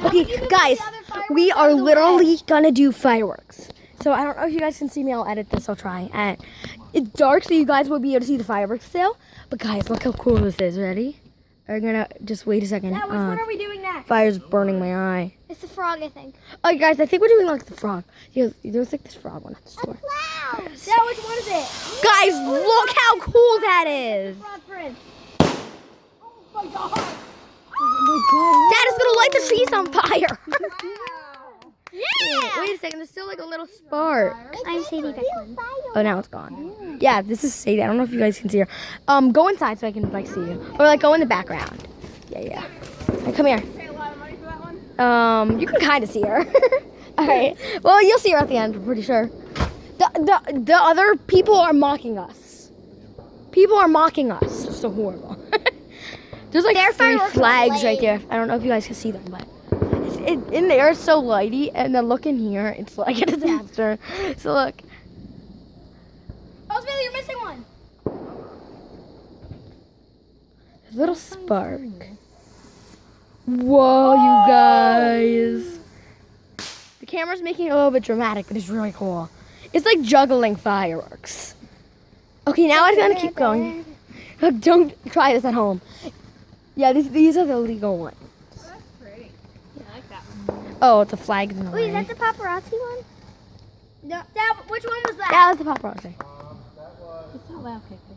Okay, guys, we are literally gonna do fireworks. So I don't know if you guys can see me. I'll edit this. I'll try. And it's dark, so you guys will be able to see the fireworks still. But guys, look how cool this is. Ready? Are you gonna just wait a second? Now, which one are we doing next? Fire's burning my eye. It's the frog, I think. Oh, guys, I think we're doing like the frog. There's like this frog one at the store. Wow. Yeah, which one is it? Guys, look how cool that is. Frog Prince. Oh my god. Dad is gonna light the trees on fire. Yeah. Wait a second, there's still like a little spark. I'm Sadie Becklin. Oh, now it's gone. Yeah, this is Sadie. I don't know if you guys can see her. Go inside so I can like see you, or like go in the background. Yeah. Right, come here. Pay a lot of money for that one? You can kind of see her. All right. Well, you'll see her at the end. I'm pretty sure. The other people are mocking us. People are mocking us. It's so horrible. There's like Their 3 fireworks are flags right lame. there. I don't know if you guys can see them, but in there it's so lighty, and then look in here, it's like a disaster. So look. Oh, Billy, you're missing one. Little spark. Whoa, you guys. The camera's making it a little bit dramatic, but it's really cool. It's like juggling fireworks. Okay, now I'm gonna keep going. Don't try this at home. Yeah, these are the legal ones. Oh, that's pretty. I like that one. Oh, the flag's in the Wait, is way. that the paparazzi one? No, that, which one was that? Yeah, that's the paparazzi. It's not loud kicker.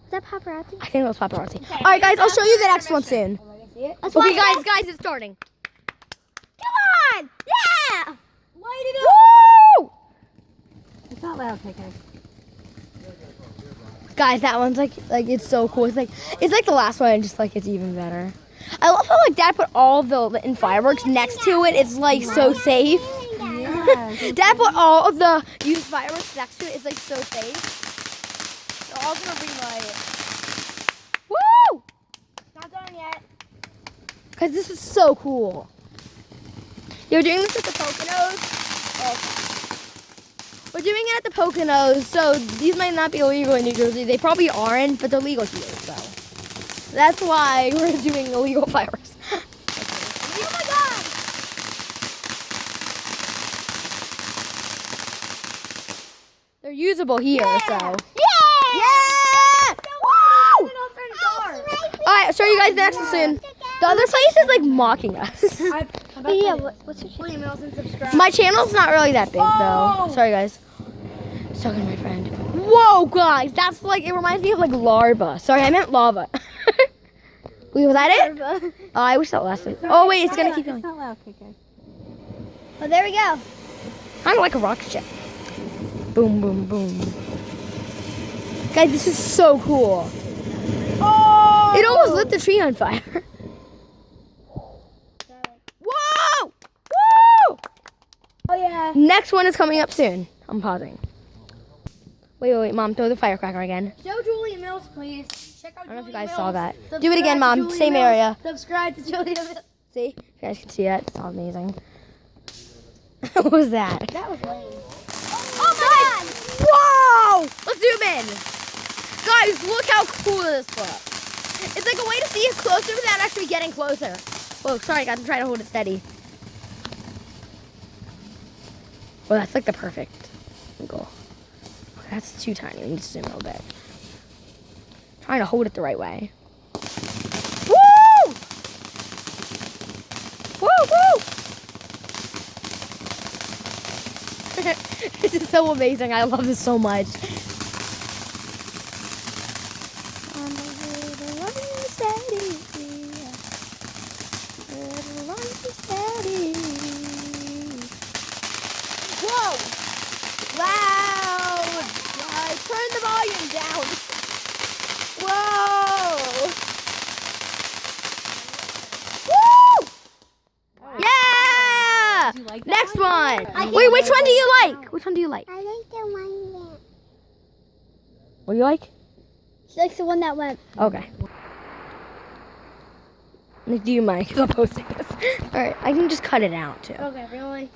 Is that paparazzi? I think it was paparazzi. All right, guys, I'll show you the next one soon. Am I gonna see it? Let's Okay, watch guys, it's starting. Come on! Yeah! Light it up! Woo! It's not loud kicker. Guys, that one's like it's so cool. It's like the last one, and just like it's even better. I love how like Dad put all the fireworks next to it. It's like so safe. Yeah. Dad put all of the used fireworks next to it. It's like so safe. They're all gonna relight. Woo! Not done yet. Cause this is so cool. You're doing this at the Poconos. Oh. We're doing it at the Poconos, so these might not be illegal in New Jersey. They probably aren't, but they're legal here, so that's why we're doing illegal fireworks. Oh my god! They're usable here, so. Yeah! Yeah! Woo! All right, I'll show you guys the next one soon. The other place is like mocking us. Yeah, what's your William Wilson, subscribe. My channel's not really that big though. Sorry guys. I was talking to my friend. Whoa, guys, that's like it reminds me of like larva. Sorry, I meant lava. Wait, was that it? Oh, I wish that lasted. Oh wait, it's gonna keep going. It's not loud kicker. Oh, there we go. Kind of like a rocket ship. Boom, boom, boom. Guys, this is so cool. Oh! It almost lit the tree on fire. Whoa! Woo! Oh yeah. Next one is coming up soon. I'm pausing. Wait, Mom, throw the firecracker again. Show Julia Mills, please. Check out I don't know if you Julia guys saw Mills. that. Do it again, Mom. Julia Same Mills. area. Subscribe to Julia Mills. See? You guys can see it. It's all amazing. What was that? That was lame. Oh my god! Whoa! Let's zoom in. Guys, look how cool this looks. It's like a way to see it closer without actually getting closer. Whoa, sorry guys, I'm trying to hold it steady. Well, that's like the perfect angle. That's too tiny. We need to zoom a little bit. Trying to hold it the right way. Woo! Woo, woo! This is so amazing. I love this so much. Whoa! Loud! Turn the volume down. Whoa! Woo! Yeah! Did you like that Next one. I Wait, which one do you like? Which one do you like? I like the one that... What do you like? She likes the one that went. Okay. Do you mind? Because I'm posting this. All right, I can just cut it out too. Okay, really?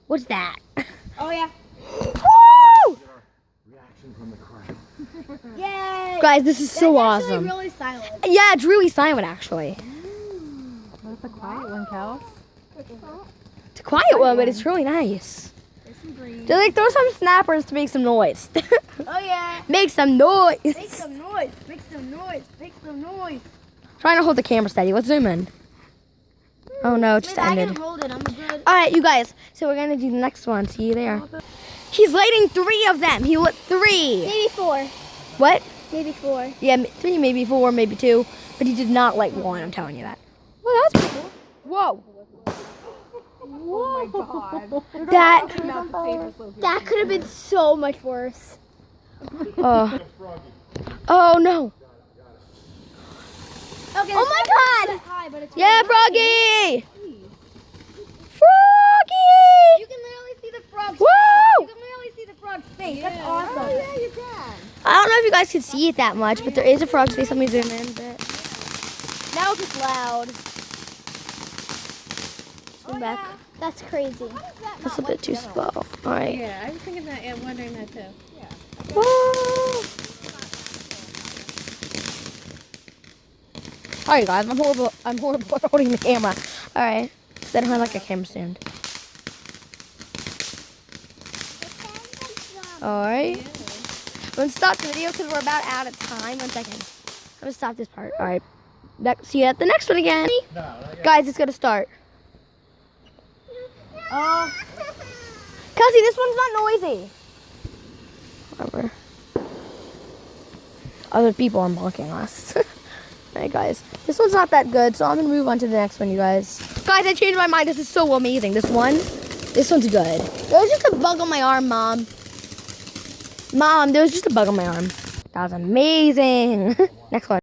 What's that? Oh yeah. Woo! Reaction from the crowd. Yay! Guys, this is so That's awesome. actually really silent. Yeah, it's really silent actually. It's a quiet one, Cal. It's a quiet one, but it's really nice. Just like throw some snappers to make some noise. Oh yeah. Make some noise. Make some noise. Make some noise. Make some noise. Trying to hold the camera steady. Let's zoom in. Oh no, it just Wait, I ended. can hold it. I'm good. All right, you guys. So we're gonna do the next one. See you there. He's lighting 3 of them. He lit 3. Maybe 4. What? Maybe 4. Yeah, 3, maybe 4, maybe 2. But he did not light 1. I'm telling you that. Well, that's pretty cool. Whoa. Oh my god. That. Not the safest location. That could have been so much worse. Oh. Oh no. Okay. Oh my god! High, but it's Yeah, really Froggy. You Froggy. can literally see the frog's Woo! face. You can literally see the frog's face. That's awesome. Oh yeah, you can. I don't know if you guys can see it that much, but there is a frog's face. Let me zoom in a bit. Now it's loud. Zoom back. That's crazy. That's a bit too slow. All right. Yeah, I was thinking that and wondering that too. Whoa. All right, guys. I'm horrible. I'm horrible at holding the camera. All right. I don't have like a camera stand. All right. I'm gonna stop the video because we're about out of time. 1 second. I'm gonna stop this part. All right. See you at the next one again. Guys, it's gonna start. Oh. Kelsey, this one's not noisy. Whatever. Other people are mocking us. Alright, guys. This one's not that good, so I'm gonna move on to the next one, you guys. Guys, I changed my mind. This is so amazing. This one's good. There was just a bug on my arm, Mom. Mom, there was just a bug on my arm. That was amazing. Next one.